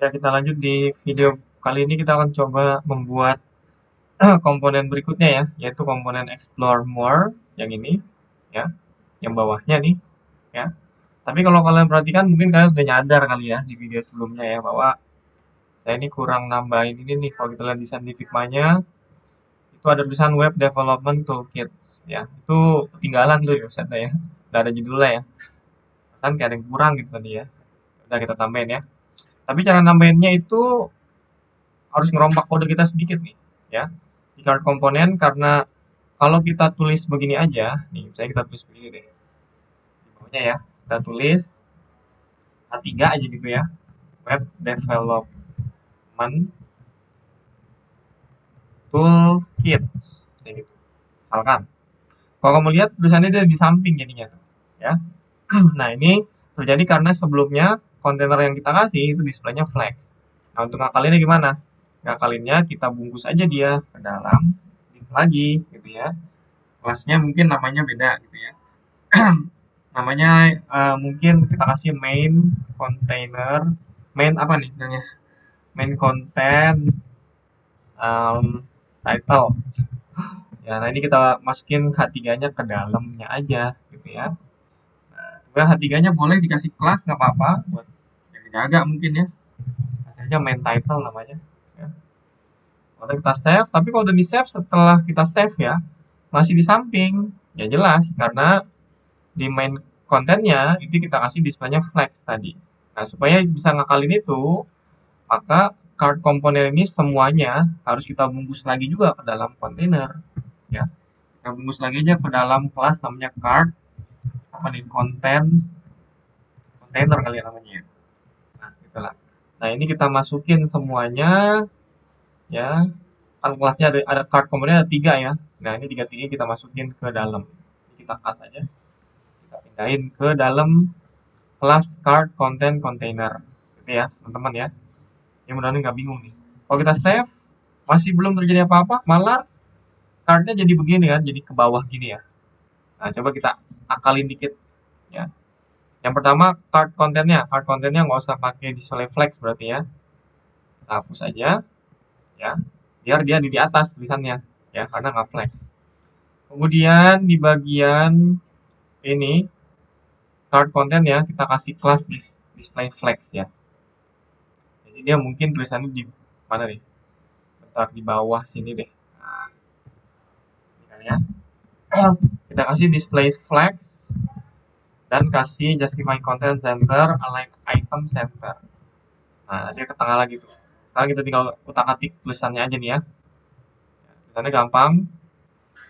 Ya, kita lanjut di video kali ini kita akan coba membuat komponen berikutnya ya, yaitu komponen explore more yang ini ya, yang bawahnya nih ya. Tapi kalau kalian perhatikan mungkin kalian sudah nyadar kali ya di video sebelumnya ya bahwa saya ini kurang nambahin ini nih. Kalau kita lihat di di Figma-nya itu ada tulisan Web Development Toolkits ya. Itu ketinggalan tuh di website ya. Nggak ada judulnya ya. Kan kayak ada yang kurang gitu tadi ya. Udah kita tambahin ya. Tapi cara nambahinnya itu harus ngerombak kode kita sedikit nih ya di card komponen, karena kalau kita tulis begini aja nih, misalnya kita tulis begini deh di bawahnya ya, kita tulis A3 aja gitu ya, web development toolkits kayak gitu misalkan. Kalau kamu lihat tulisannya dia di samping jadinya tuh ya. Nah, ini terjadi karena sebelumnya kontainer yang kita kasih itu displaynya flex. Nah, untuk ngakalinnya gimana? Ngakalinnya kita bungkus aja dia ke dalam div lagi gitu ya. Kelasnya mungkin namanya beda gitu ya. Namanya mungkin kita kasih main container, main apa nih namanya? Main content title. Ya, nah ini kita masukin H3-nya ke dalamnya aja gitu ya. Nah, H3-nya boleh dikasih kelas nggak apa-apa buat yang jaga mungkin ya. Aja main title namanya ya. Kalau kita save, tapi kalau udah di save, setelah kita save ya masih di samping, ya jelas karena di main kontennya itu kita kasih displaynya flex tadi. Nah, supaya bisa ngakalin itu, maka card komponen ini semuanya harus kita bungkus lagi juga ke dalam kontainer ya. Kita bungkus lagi aja ke dalam kelas namanya card apa nih, kontainer kali ya namanya ya. Nah, itulah. Nah, ini kita masukin semuanya ya. Kan kelasnya ada card komponen ada 3 ya. Nah, ini tiga-tiga kita masukin ke dalam. Ini kita cut aja. Kita pindahin ke dalam kelas card content container. Gitu ya, teman-teman ya. Yang mudah-mudahan nggak bingung nih. Kalau kita save, masih belum terjadi apa-apa, malah cardnya jadi begini kan, jadi ke bawah gini ya. Nah, coba kita akalin dikit ya. Yang pertama card kontennya nggak usah pakai display flex berarti ya. Kita hapus aja ya, biar dia di atas tulisannya ya, karena nggak flex. Kemudian di bagian ini card content ya, kita kasih kelas display flex ya. Jadi dia mungkin tulisannya di mana nih? Bentar di bawah sini deh. Nah, ini kan ya. Kita kasih display flex dan kasih justify content center, align item center. Nah, dia ke tengah lagi tuh. Sekarang kita tinggal utak-atik tulisannya aja nih ya. Tulisannya gampang.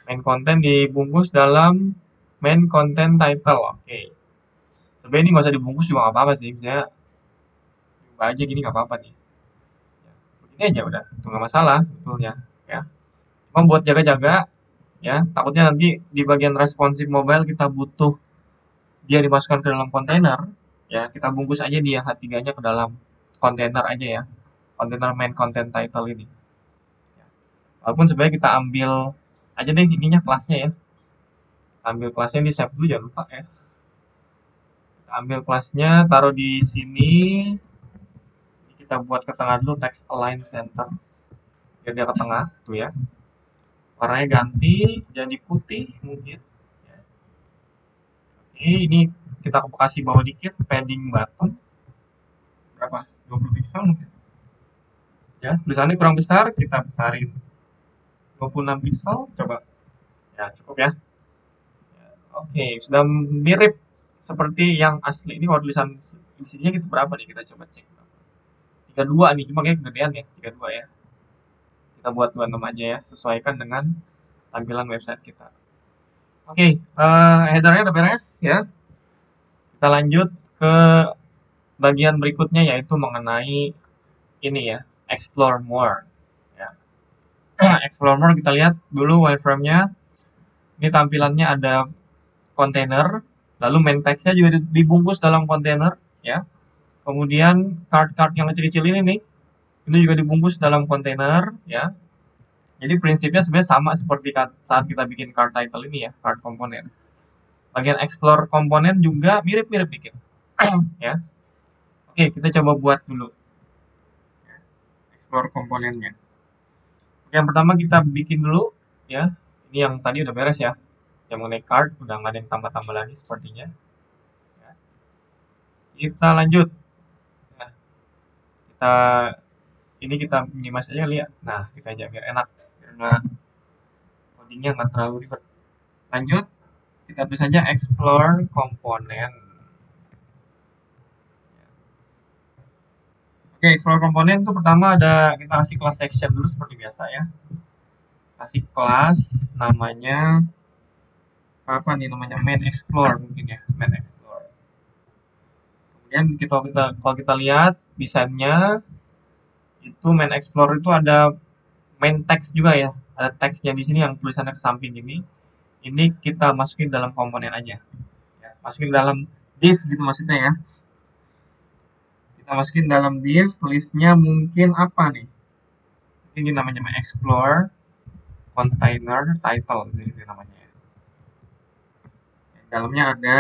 Main content dibungkus dalam main content title. Oke. Sebenarnya ini nggak usah dibungkus juga nggak apa-apa sih. Misalnya ubah aja gini nggak apa-apa nih. Ya, begini aja udah, itu nggak masalah sebetulnya. Ya. Cuma buat jaga-jaga, ya takutnya nanti di bagian responsive mobile kita butuh dia dimasukkan ke dalam kontainer, ya kita bungkus aja dia H3-nya ke dalam kontainer aja ya. Kontainer main content title ini. Ya. Walaupun sebenarnya kita ambil aja deh ininya kelasnya ya. Ambil kelasnya di save dulu jangan lupa ya. Kita ambil kelasnya, taruh di sini. Kita buat ke tengah dulu text align center. Biar dia ke tengah tuh ya. Warnanya ganti jadi putih mungkin. Ya. Oke, ini kita kasih bawah dikit padding button. Berapa? 20 pixel mungkin. Ya, tulisannya kurang besar, kita besarin 26 pixel, coba. Ya, cukup ya. Oke, sudah mirip seperti yang asli. Ini kalau tulisan di sininya gitu berapa nih? Kita coba cek. 32 nih, cuma kayak kegedean ya, 32 ya. Kita buat 26 aja ya, sesuaikan dengan tampilan website kita. Oke, headernya udah beres ya. Kita lanjut ke bagian berikutnya yaitu mengenai ini ya, explore more. Ya. Explore more kita lihat dulu wireframe-nya. Ini tampilannya ada kontainer, lalu main text-nya juga dibungkus dalam kontainer ya. Kemudian card-card yang kecil-kecil ini nih, ini juga dibungkus dalam kontainer ya. Jadi prinsipnya sebenarnya sama seperti saat kita bikin card title ini ya, card komponen. Bagian explore komponen juga mirip-mirip dikit ya. Oke, kita coba buat dulu. explore komponennya. Oke, yang pertama kita bikin dulu ya. Ini yang tadi udah beres ya. Yang mengenai card udah nggak ada yang tambah-tambah lagi sepertinya. Ya. Kita lanjut. Nah, kita ini kita minimas aja lihat. Nah, kita aja biar enak, biar nggak codingnya nggak terlalu ribet. Lanjut, kita tulis saja explore komponen. Oke, explore komponen itu pertama ada kita kasih kelas section dulu seperti biasa ya. Kasih kelas namanya apa nih namanya main explore mungkin ya, main explore. Kemudian kalau kita lihat desainnya itu main explore itu ada main text juga ya. Ada teksnya di sini yang tulisannya ke samping ini. Ini kita masukin dalam komponen aja. Ya, masukin dalam div gitu maksudnya ya. Kita masukin dalam div, tulisnya mungkin apa nih? Ini namanya explore container title gitu namanya ya. Dalamnya ada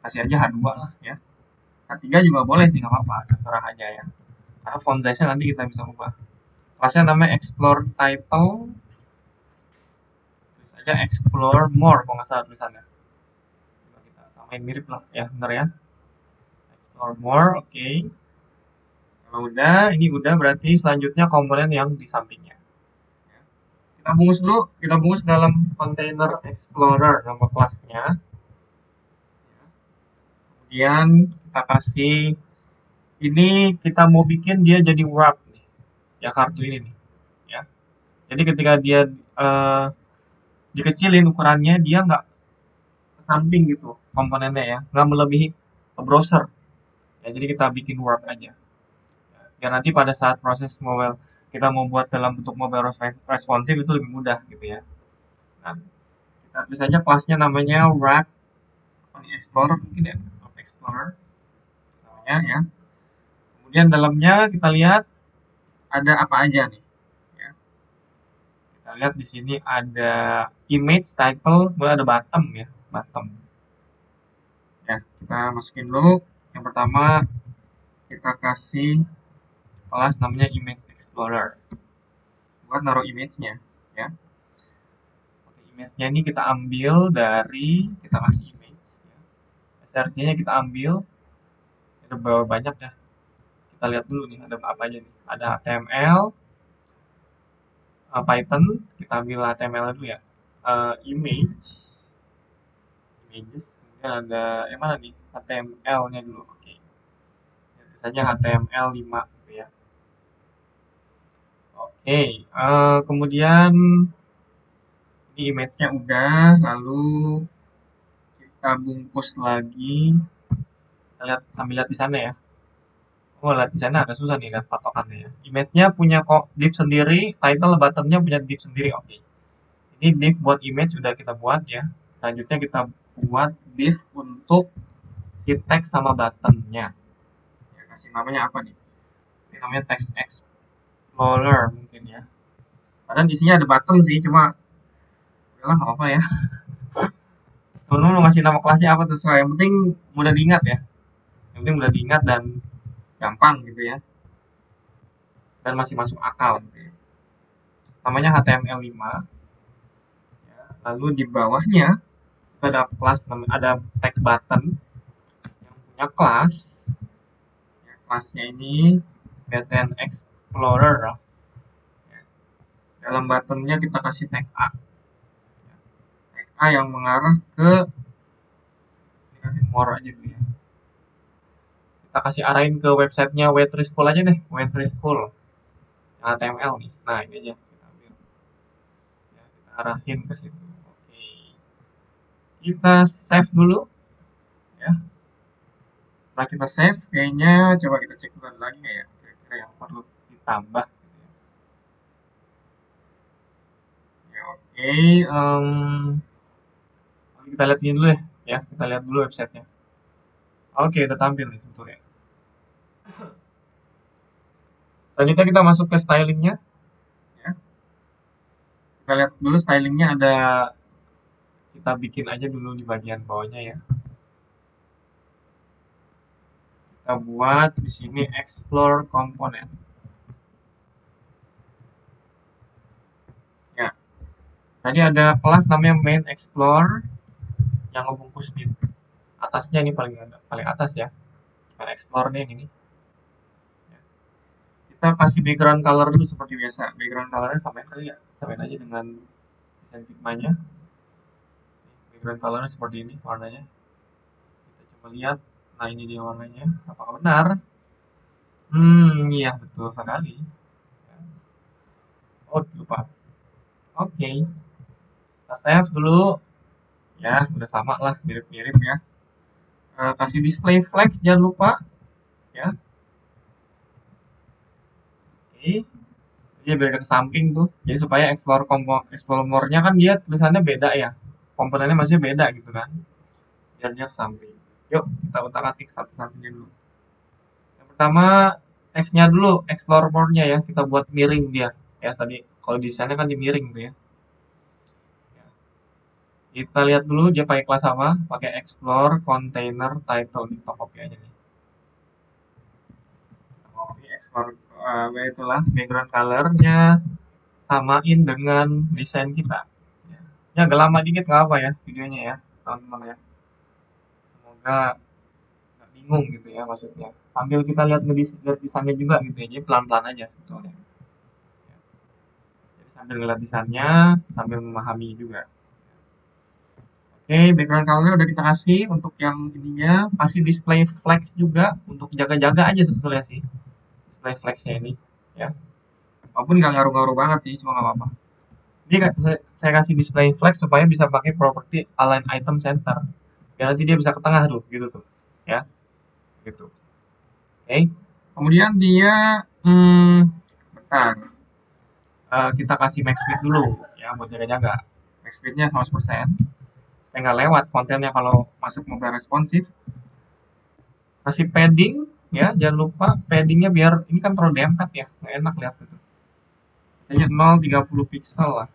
kasih aja H2 lah ya. H3 juga boleh sih nggak apa-apa, terserah aja ya. Karena font size-nya nanti kita bisa ubah. Kelasnya namanya explore title. Terus aja explore more kalau nggak salah tulisannya. Coba kita samain mirip lah ya, bener ya. Explore more, oke. Kalau udah, ini udah berarti selanjutnya komponen yang di sampingnya. Kita bungkus dulu, kita bungkus dalam container explorer nama kelasnya. Kemudian kita kasih ini kita mau bikin dia jadi wrap nih, ya kartu ini nih, ya. Jadi ketika dia dikecilin ukurannya, dia nggak ke samping gitu komponennya ya, nggak melebihi browser. Ya, jadi kita bikin wrap aja. Ya nanti pada saat proses mobile kita mau buat dalam bentuk mobile responsive itu lebih mudah gitu ya. Nah, kita tulis aja kelasnya namanya wrap explorer mungkin ya, wrap explorer namanya ya. Kemudian dalamnya kita lihat ada apa aja nih. Ya. Kita lihat di sini ada image, title, kemudian ada bottom ya, bottom. Ya, kita masukin dulu. Yang pertama kita kasih kelas namanya image explorer buat naruh image-nya ya. Image-nya ini kita ambil dari kita kasih image ya. SRC-nya kita ambil ada berapa banyak ya, kita lihat dulu nih ada apa aja nih. Ada HTML, Python, kita ambil HTML dulu ya. Images, kemudian ada yang mana nih, HTML-nya dulu. Oke, itu saja HTML 5 gitu ya. Oke, kemudian ini image-nya udah, lalu kita bungkus lagi. Kita lihat sambil lihat di sana ya. Oh, lihat di sana agak susah nih lihat patokannya ya. Image-nya punya kok div sendiri, title button-nya punya div sendiri. Oke. Ini div buat image sudah kita buat ya. Selanjutnya kita buat div untuk si text sama button-nya. Ya, kasih namanya apa nih? Ini namanya text explorer mungkin ya. Padahal di sini ada button sih, cuma udahlah nggak apa-apa ya. Temen-temen mau ngasih nama kelasnya apa terserah. Yang penting mudah diingat ya. Yang penting mudah diingat dan gampang gitu ya. Dan masih masuk akal gitu ya. Namanya HTML5. Ya, lalu di bawahnya itu ada kelas, ada tag button yang punya kelas. Ya, kelasnya ini button explorer. Ya, dalam buttonnya kita kasih tag A. Ya, tag A yang mengarah ke ini kasih more aja dulu ya. Kita kasih arahin ke websitenya W3 School aja deh, W3 School HTML nih. Nah ini aja kita ambil, ya, kita arahin ke situ. Oke, kita save dulu ya. Setelah kita save, kayaknya coba kita cek dulu lagi ya, kira-kira yang perlu ditambah. Ya oke, kita lihat ini dulu ya, kita lihat dulu websitenya. Oke, udah tampil nih sebetulnya. Selanjutnya kita masuk ke stylingnya. Ya. Kita lihat dulu stylingnya ada, kita bikin aja dulu di bagian bawahnya ya. Kita buat di sini explore component. Tadi ada kelas namanya main explore yang ngebungkus di atasnya, ini paling atas ya. Main explore nih yang ini. Kita kasih background color dulu seperti biasa. Background colornya samain kali ya, samain aja dengan desain Figma-nya. Background colornya seperti ini warnanya. Kita coba lihat. Nah, ini dia warnanya. Apakah benar? Iya betul sekali. Oh, lupa. Oke. Kita save dulu. Ya, udah sama lah, mirip-mirip ya. Kasih display flex jangan lupa. Ya, oke. Dia biar ke samping tuh. Jadi supaya explore-nya kan dia tulisannya beda ya. Komponennya masih beda gitu kan. Biar dia ke samping. Yuk, kita utak-atik satu-satunya dulu. Yang pertama, teksnya dulu, explore more-nya ya. Kita buat miring dia. Ya, tadi kalau desainnya kan di miring tuh ya. Kita lihat dulu dia pakai kelas apa. Pakai explore container title. Di copy aja nih. Copy explore, itulah background color-nya. Samain dengan desain kita. Ya agak lama dikit nggak apa ya videonya ya teman-teman ya. Semoga nggak bingung gitu ya maksudnya. Sambil kita lihat desainnya juga gitu ya. Jadi pelan-pelan aja sebetulnya. Jadi sambil ngeliat desainnya, sambil memahami juga. Oke, background color udah kita kasih untuk yang ininya. Kasih display flex juga untuk jaga-jaga aja sebetulnya sih. Display flexnya ini ya. Walaupun nggak ngaruh-ngaruh banget sih, cuma nggak apa-apa. Jadi saya kasih display flex supaya bisa pakai properti align item center. Ya nanti dia bisa ke tengah tuh, gitu tuh. Ya, gitu. Oke. Kemudian dia, bentar. Kita kasih max speed dulu, ya buat jaga-jaga. Max speednya 100%. Supaya nggak lewat kontennya kalau masuk mobile responsif. Kasih padding, ya jangan lupa paddingnya biar ini kan terlalu dempet ya, nggak enak lihat gitu. Misalnya 0,30 pixel lah.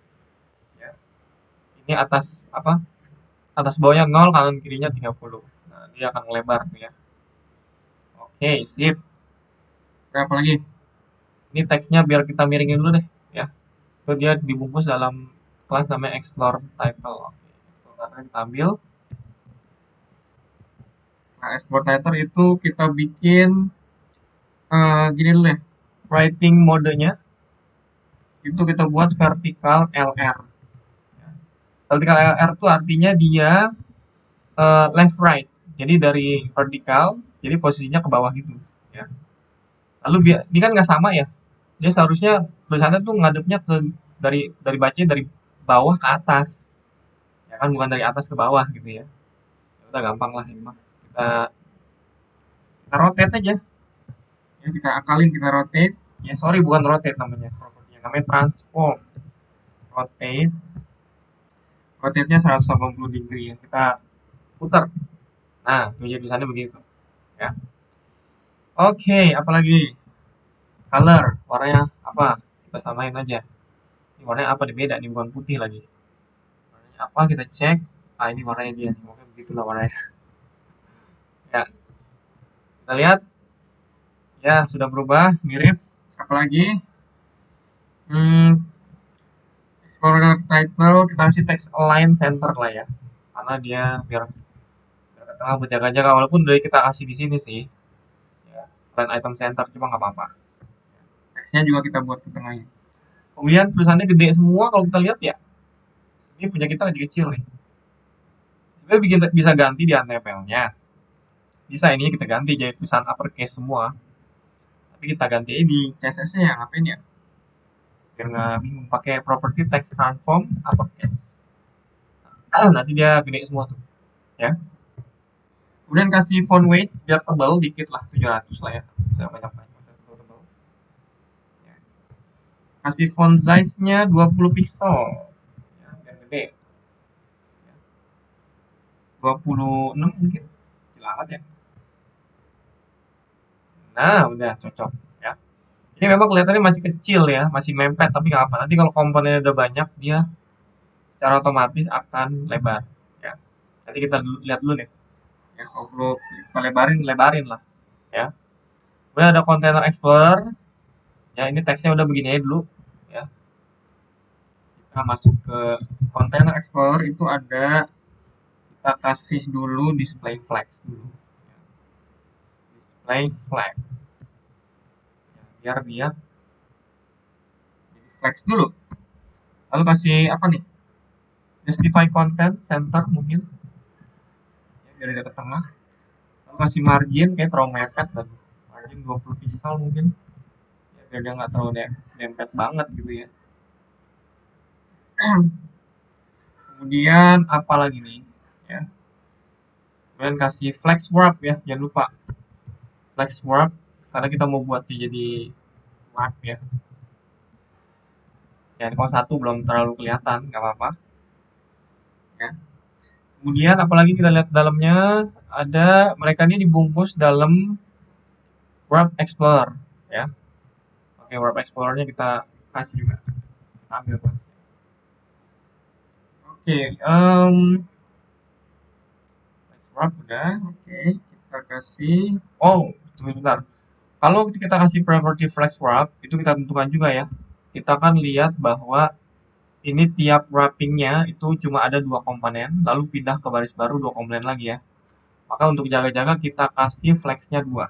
Ya. Ini atas apa? Atas bawahnya 0, kanan kirinya 30. Nah, dia akan melebar ya. Oke, sip. Berapa lagi? Ini teksnya biar kita miringin dulu deh ya. Itu dia dibungkus dalam kelas namanya explore title. Oke, karena kita ambil. Nah, explore title itu kita bikin gini dulu deh. Writing modenya itu kita buat vertical LR. Vertical LR itu artinya dia left right. Jadi dari vertikal, jadi posisinya ke bawah gitu ya. Lalu ini kan nggak sama ya. Dia seharusnya tulisannya tuh ngadepnya ke dari bacanya dari bawah ke atas. Ya kan bukan dari atas ke bawah gitu ya. Udah gampang lah ini mah. Kita rotate aja. Ya kita akalin, kita rotate. Ya sorry bukan rotate namanya. Propertinya namanya transform. Rotate. Rotate-nya 180 degree ya. Kita putar. Nah, tulisannya begitu. Ya. Oke, apalagi? Color, warnanya apa? Kita samain aja. Ini warnanya apa nih, beda nih, bukan putih lagi. Warnanya apa? Kita cek. Ah, ini warnanya dia. Mungkin begitulah warnanya. Ya, kita lihat. Ya, sudah berubah, mirip. Apalagi? Hmm, Explorer title kita kasih text align center lah ya. Karena dia biar ke tengah berjaga-jaga, walaupun udah kita kasih di sini sih. Ya, align item center cuma nggak apa-apa. Textnya juga kita buat ke tengahnya. Kemudian tulisannya gede semua kalau kita lihat ya. Ini punya kita kecil-kecil nih. Sebenarnya bisa ganti di UNTFL-nya. Bisa ini kita ganti jadi tulisan uppercase semua. Tapi kita ganti di CSS-nya yang ngapain ya? Biar nggak bingung, pakai property text transform uppercase. Nanti dia gede semua tuh. Ya. Kemudian kasih font weight biar tebal dikit lah, 700 lah ya. Bisa banyak-banyak, bisa tebal-tebal. Ya. Kasih font size-nya 20 pixel. Ya, biar gede. 26 mungkin. Kecil amat ya. Nah, udah cocok ya. Ini memang kelihatannya masih kecil ya, masih mempet, tapi nggak apa. Nanti kalau komponennya udah banyak, dia secara otomatis akan lebar. Ya. Nanti kita lihat dulu nih. Ya, kalau perlu kita lebarin lah. Ya. Udah ada container explorer. Ya, ini teksnya udah begini aja dulu. Ya. Kita masuk ke Container Explorer, itu ada, kita kasih dulu display flags dulu. Display flags. Ya, biar dia jadi flags dulu. Lalu kasih apa nih? Justify content center mungkin. Ya, biar dia ke tengah. Lalu kasih margin kayak terlalu mepet dan margin 20 pixel mungkin. Ya, biar dia nggak terlalu dempet banget gitu ya. Kemudian apa lagi nih? Ya. Kemudian kasih flex warp ya, jangan lupa flex warp karena kita mau buat dia jadi warp ya. Ya, kalau satu belum terlalu kelihatan, nggak apa-apa. Ya. Kemudian apalagi kita lihat dalamnya ada mereka ini dibungkus dalam Warp Explorer ya. Oke, Warp Explorer-nya kita kasih juga. Kita ambil kan. Oke, Warp udah. Oke, kita kasih. Oh, tunggu bentar. Kalau kita kasih property flex warp, itu kita tentukan juga ya. Kita akan lihat bahwa ini tiap wrappingnya itu cuma ada 2 komponen, lalu pindah ke baris baru 2 komponen lagi ya. Maka untuk jaga-jaga kita kasih flexnya 2.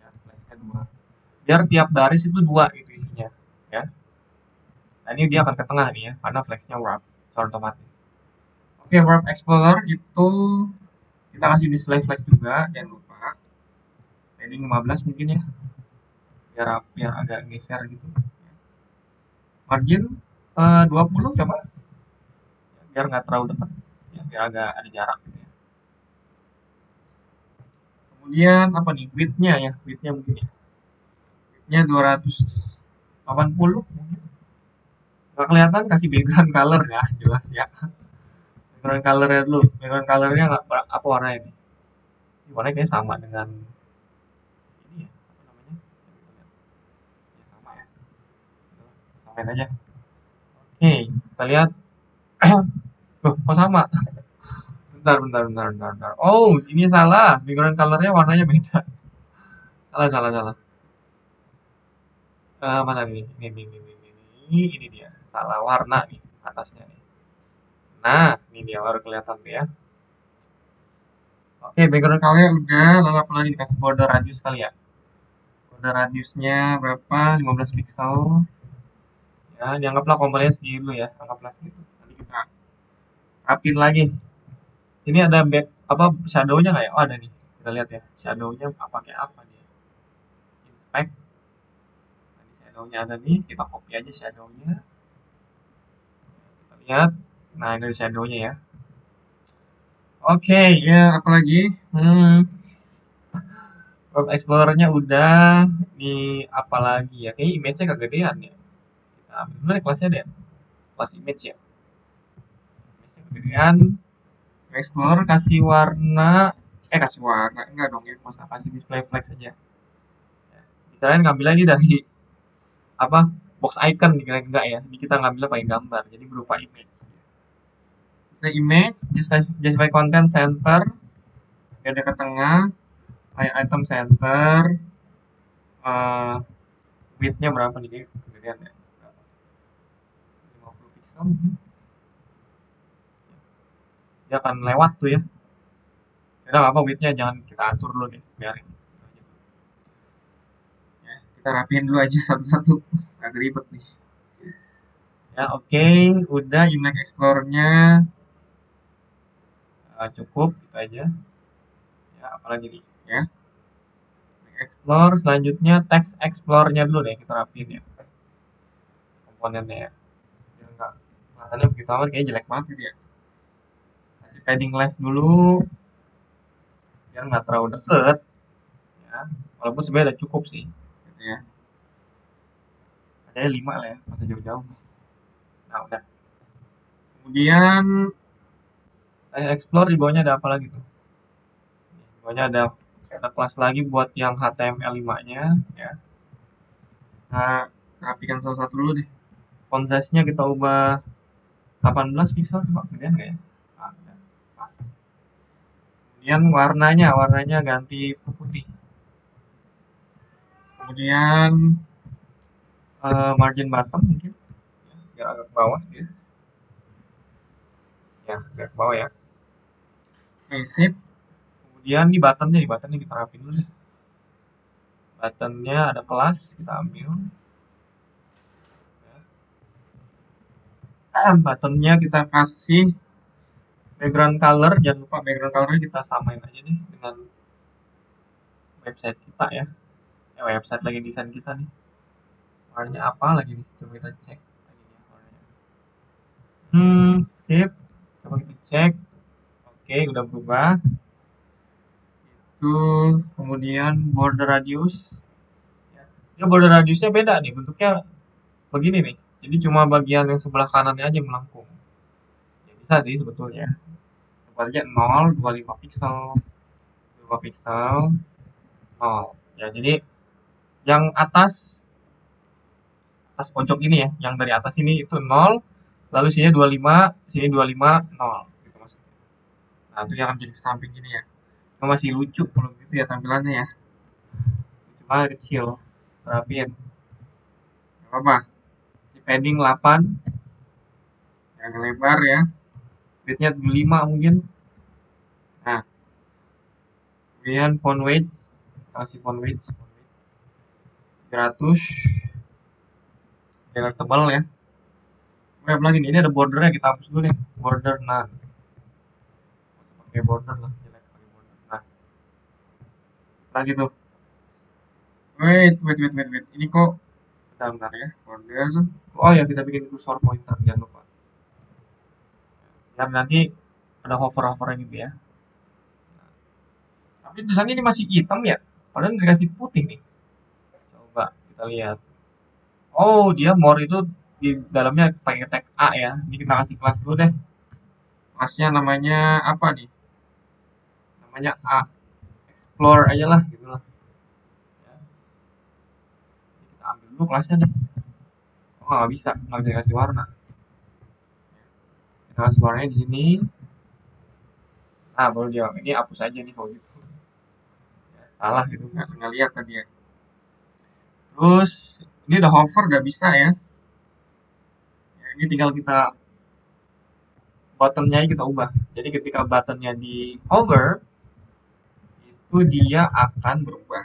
Ya, flexnya 2. Biar tiap baris itu 2 gitu isinya, ya. Nah, ini dia akan ke tengah nih ya, karena flexnya wrap, secara otomatis. Oke, Warp Explorer itu kita kasih display flag juga, jangan lupa. Padding 15 mungkin ya, biar agak geser gitu. Margin 20 coba, biar nggak terlalu dekat, ya, biar agak ada jarak gitu ya. Kemudian apa nih, width-nya ya, width-nya mungkin ya. Width-nya 280 mungkin. Nggak kelihatan, kasih background color ya, jelas ya. Background color-nya dulu, background color-nya apa warnanya ini? Ini warnanya kayaknya sama dengan ini ya, apa namanya? Ya sama ya. Samain aja. Oke, kita lihat. Loh, kok sama? Bentar. Oh, ini salah. Background color-nya warnanya beda. Salah. Mana nih? Ini dia. Salah warna nih atasnya nih. Nah, ini dia baru kelihatan tuh ya. Oke, background color udah. Lalu apa lagi dikasih border radius kali ya? Border radiusnya berapa? 15 pixel. Ya, dianggaplah komponennya segini dulu ya. Anggaplah segitu. Nanti kita rapin lagi. Ini ada back apa shadow-nya nggak ya? Oh, ada nih. Kita lihat ya. Shadow-nya apa kayak apa dia? Inspect. Tadi shadow-nya ada nih. Kita copy aja shadow-nya. Kita lihat. Nah, ini ada shadow-nya ya. Oke, ya apalagi? Web Explorer-nya udah. Di apa lagi ya? Kayaknya image-nya kegedean ya. Kita ambil dulu deh kelasnya deh. Kelas image ya. Image-nya kegedean. Explorer kasih warna. Kasih warna. Enggak dong ya. Masa kasih display flag saja. Kalian ngambil lagi dari apa box icon dikira enggak ya, jadi kita ngambilnya pakai gambar jadi berupa image. Kita image justify content center, ada ke tengah, item center, widthnya berapa nih kegedean ya, 50 pixel mungkin dia akan lewat tuh ya. Udah apa widthnya jangan kita atur dulu nih, biarin ya, kita rapiin dulu aja satu-satu agak ribet nih ya. Oke, udah Image Explorer-nya cukup itu aja ya. Apalagi nih ya, explore selanjutnya text explore-nya dulu deh kita rapiin ya komponennya ya, biar nggak kelihatannya begitu amat kayaknya jelek banget gitu ya. Kasih padding left dulu biar nggak terlalu deket ya, walaupun sebenarnya udah cukup sih gitu ya, kayaknya 5 lah ya, masa jauh-jauh. Nah udah, kemudian explore di bawahnya ada apa lagi tuh, di bawahnya ada kelas lagi buat yang HTML5 nya ya. Nah, rapikan salah satu dulu deh, font size nya kita ubah 18 pixel, coba kemudian nggak ya. Nah, pas. Kemudian warnanya ganti putih. Kemudian margin bottom mungkin biar agak ke bawah ya. Ya, biar ke bawah ya. Oke, sip. Kemudian di buttonnya kita rapin dulu deh. Buttonnya ada kelas, kita ambil. Buttonnya kita kasih background color, jangan lupa background colornya kita samain aja nih dengan website kita ya. Website lagi desain kita nih. Warnanya apa lagi nih? Coba kita cek. Warnanya. Sip. Coba kita cek. Oke, udah berubah. Itu kemudian border radius. Ya, border radiusnya beda nih, bentuknya begini nih. Jadi cuma bagian yang sebelah kanannya aja yang melengkung. Ya, bisa sih sebetulnya. Tepatnya 0, 25 pixel, 25 pixel, 0. Ya, jadi yang atas pojok ini ya, yang dari atas ini itu 0, lalu sini 25, sini 25, 0 gitu maksudnya. Nah, itu yang akan jadi ke samping gini ya. Itu masih lucu kalau gitu ya tampilannya ya. Cuma kecil, rapiin. Gak apa-apa. Si padding 8, yang lebar ya. Widthnya 5 mungkin. Nah, kemudian font weight, kasih font weight 300, biar tebal ya. Kemudian lagi nih, ini ada bordernya, kita hapus dulu deh. Border none. Pakai border lah, jelek pakai border. Nah, lagi tuh. Wait. Ini kok bentar ya. Border. Oh ya, kita bikin cursor pointer, jangan lupa. Biar nanti ada hover-hovernya gitu ya. Tapi tulisannya ini masih hitam ya. Padahal dikasih putih nih. Coba kita lihat. Oh, dia more itu di dalamnya pakai tag A ya. Ini kita kasih kelas dulu deh. Kelasnya namanya apa nih? Namanya A. Explore aja lah gitu lah. Ya, kita ambil dulu kelasnya deh. Oh, nggak bisa kasih warna. Kita kasih warnanya di sini. Nah, baru dia ini hapus aja nih kalau gitu. Ya, salah gitu nggak lihat tadi ya. Terus ini udah hover udah bisa ya. Ya, ini tinggal kita buttonnya kita ubah. Jadi ketika buttonnya di hover itu dia akan berubah.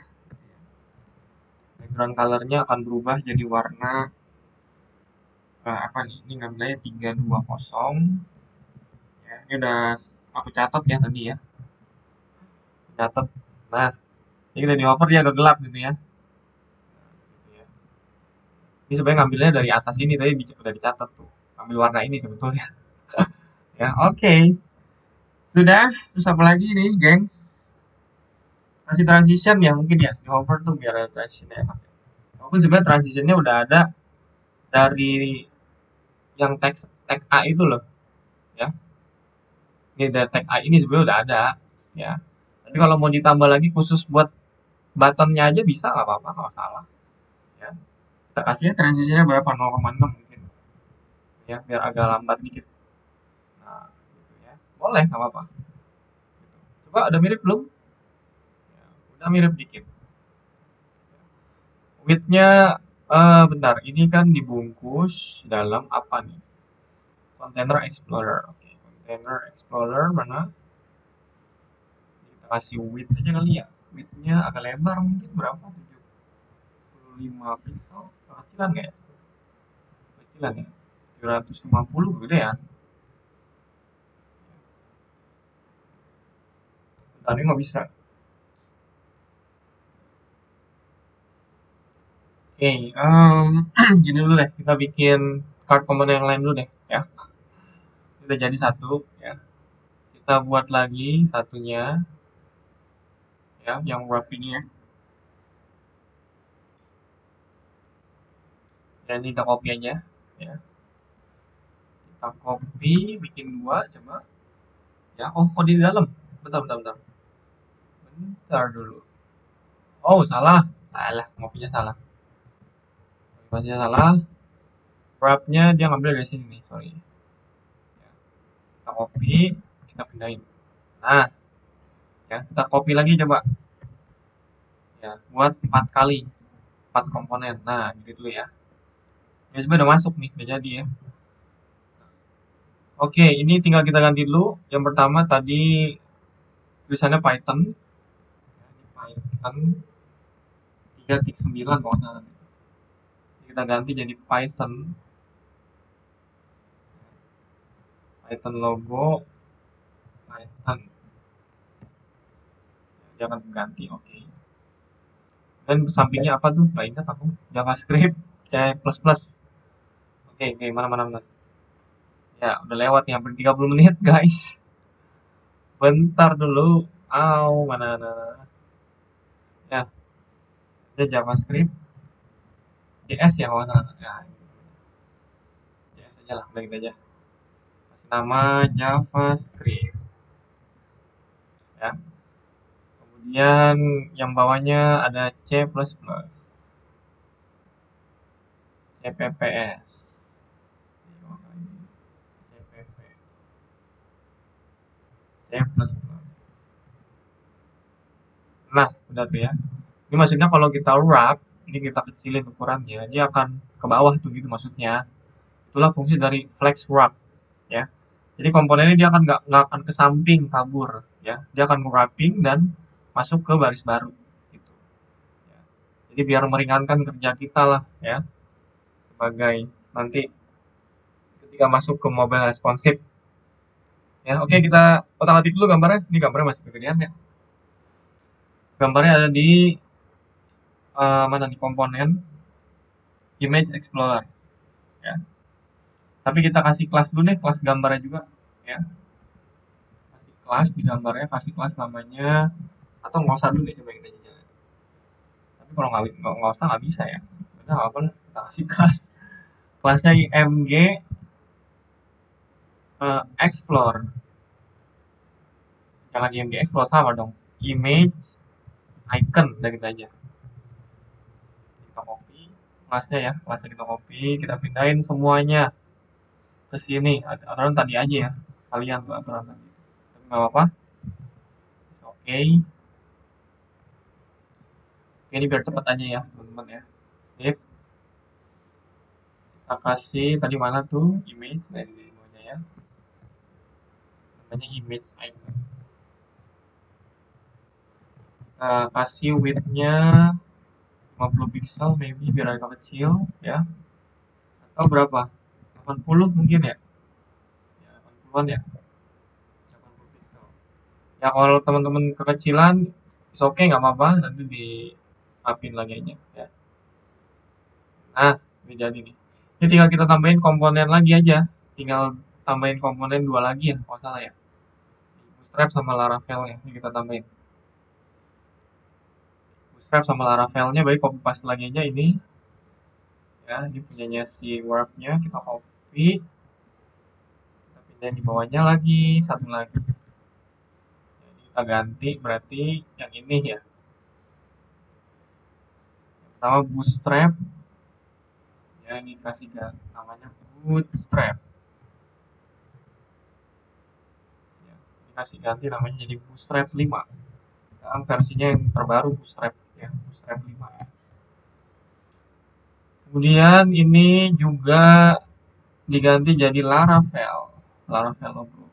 Background colornya akan berubah jadi warna apa nih? Ini ngambilnya 320. Ya, ini udah aku catat ya tadi ya. Catat. Nah, ini kita di hover dia agak gelap gitu ya. Gitu ya. Ini sebenarnya ngambilnya dari atas ini tadi udah dicatat tuh. Ambil warna ini sebetulnya. Ya, oke. Sudah, terus apa lagi nih, gengs? Kasih transition ya mungkin ya. Di hover tuh biar ada transitionnya enak. Walaupun sebenarnya transitionnya udah ada dari yang tag A itu loh. Ya, ini dari tag A ini sebenarnya udah ada. Ya. Tapi kalau mau ditambah lagi khusus buat buttonnya aja bisa nggak apa-apa, nggak masalah. Ya. Kita kasihnya transitionnya berapa? 0,6 mungkin. Ya, biar agak lambat dikit. Nah, gitu ya. Boleh, nggak apa-apa. Coba ada mirip belum? Ya, udah mirip dikit. Width-nya bentar, ini kan dibungkus dalam apa nih? Container Explorer. Oke, Container Explorer mana? Kita kasih width aja kali ya. Width-nya agak lebar mungkin berapa? 75 pixel. Kecilan nggak ya? Kecilan ya? 750 gede ya? Tadi nggak bisa. Oke, gini dulu deh. Kita bikin card component yang lain dulu deh ya. Udah jadi satu ya. Kita buat lagi satunya ya, yang wrap ini ya. Dan ini kita copy aja ya. Kita copy, bikin dua coba. Ya, oh kok di dalam? Bentar. Bentar dulu. Oh, salah. Alah, ngopinya salah. Ngopinya salah. Wrap-nya dia ngambil dari sini nih, sorry. Ya, kita copy, kita pindahin. Nah, ya, kita copy lagi coba. Ya, buat 4 kali. 4 komponen. Nah, gitu dulu ya. USB udah masuk nih, udah jadi ya. Oke, ini tinggal kita ganti dulu. Yang pertama tadi tulisannya Python. Ini Python 3.9 kalau nggak salah. Kita ganti jadi Python. Python logo. Python. Dia akan ganti, oke. Dan sampingnya apa tuh? Nggak ingat aku. JavaScript, C++. Oke, mana. Ya, udah lewat nih hampir 30 menit, guys. Bentar dulu. Mana. Ya, ada JavaScript. JS ya kalau nggak salah. Ya, JS aja lah, udah gitu aja. Kasih nama JavaScript. Ya. Kemudian yang bawahnya ada C++. CPPS. C++. Nah, udah tuh ya. Ini maksudnya kalau kita wrap, ini kita kecilin ukurannya, dia akan ke bawah tuh gitu maksudnya. Itulah fungsi dari flex wrap ya. Jadi komponennya dia akan nggak akan ke samping kabur ya. Dia akan wrapping dan masuk ke baris baru gitu. Ya. Jadi biar meringankan kerja kita lah ya sebagai nanti ketika masuk ke mobile responsive. Ya, oke kita otak-atik dulu gambarnya. Ini gambarnya masih kegedean ya. Gambarnya ada di mana di komponen Image Explorer ya. Tapi kita kasih kelas dulu deh, kelas gambarnya juga ya. Kasih kelas di gambarnya, kasih kelas namanya atau nggak usah dulu deh, coba kita jalan. Tapi kalau nggak usah nggak bisa ya. Udah nggak apa lah, kita kasih kelas. Kelasnya IMG Explore. Jangan IMG Explore sama dong. Image Icon, udah gitu aja. Kita copy kelasnya ya, kelasnya kita copy, kita pindahin semuanya ke sini. Aturan tadi aja ya, kalian tuh aturan tadi. Tapi nggak apa-apa. It's okay. Ini biar cepet aja ya teman-teman ya. Save. Kita kasih tadi mana tuh image dari demonya ya. Namanya image icon. Kita kasih width-nya 50 pixel maybe biar agak kecil ya. Atau berapa? 80 mungkin ya. Ya 80-an ya. 80 pixel. Ya kalau teman-teman kekecilan is okay nggak apa-apa, nanti diapin lagi aja ya. Nah, ini jadi nih. Ini tinggal kita tambahin komponen lagi aja. Tinggal tambahin komponen dua lagi ya, kalau salah ya. Bootstrap sama Laravel ya, ini kita tambahin. Bootstrap sama Laravelnya, baik copy paste lagi aja ini. Ya, ini punyanya si Warp-nya, kita copy. Kita pindahin di bawahnya lagi, satu lagi. Jadi kita ganti, berarti yang ini ya. Pertama Bootstrap. Ya, ini kasih namanya Bootstrap. Ya, ini kasih ganti namanya jadi Bootstrap 5. Sekarang versinya yang terbaru Bootstrap ya, Bootstrap 5 ya. Kemudian ini juga diganti jadi Laravel. Laravel logo.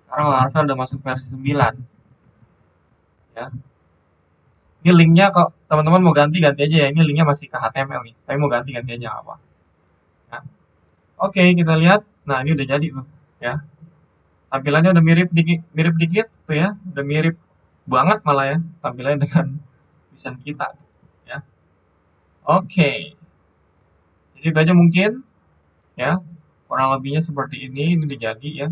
Sekarang Laravel udah masuk versi 9 ya. Ini linknya kok teman-teman mau ganti aja ya. Ini linknya masih ke HTML nih. Tapi mau ganti aja apa. Ya. Oke, kita lihat. Nah, ini udah jadi tuh ya. Tampilannya udah mirip dikit tuh ya. Udah mirip banget malah ya tampilannya dengan desain kita ya. Oke. Jadi itu aja mungkin ya. Kurang lebihnya seperti ini udah jadi ya.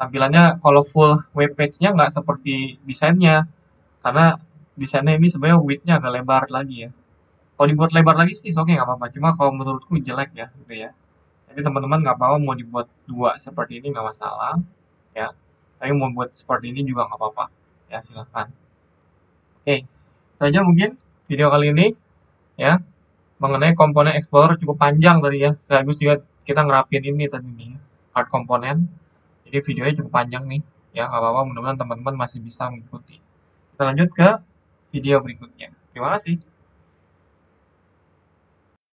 Tampilannya kalau full web page-nya nggak seperti desainnya karena desainnya ini sebenarnya width-nya agak lebar lagi ya. Kalau dibuat lebar lagi sih oke nggak apa-apa, cuma kalau menurutku jelek ya gitu ya. Jadi teman-teman nggak apa-apa mau dibuat dua seperti ini nggak masalah ya, tapi mau buat seperti ini juga nggak apa-apa ya, silahkan. Oke, itu aja mungkin video kali ini ya, mengenai komponen Explorer cukup panjang tadi ya, sekaligus juga kita ngerapin ini tadi nih card komponen. Jadi videonya cukup panjang nih ya, nggak apa-apa, mudah-mudahan teman-teman masih bisa mengikuti. Kita lanjut ke video berikutnya. Terima kasih.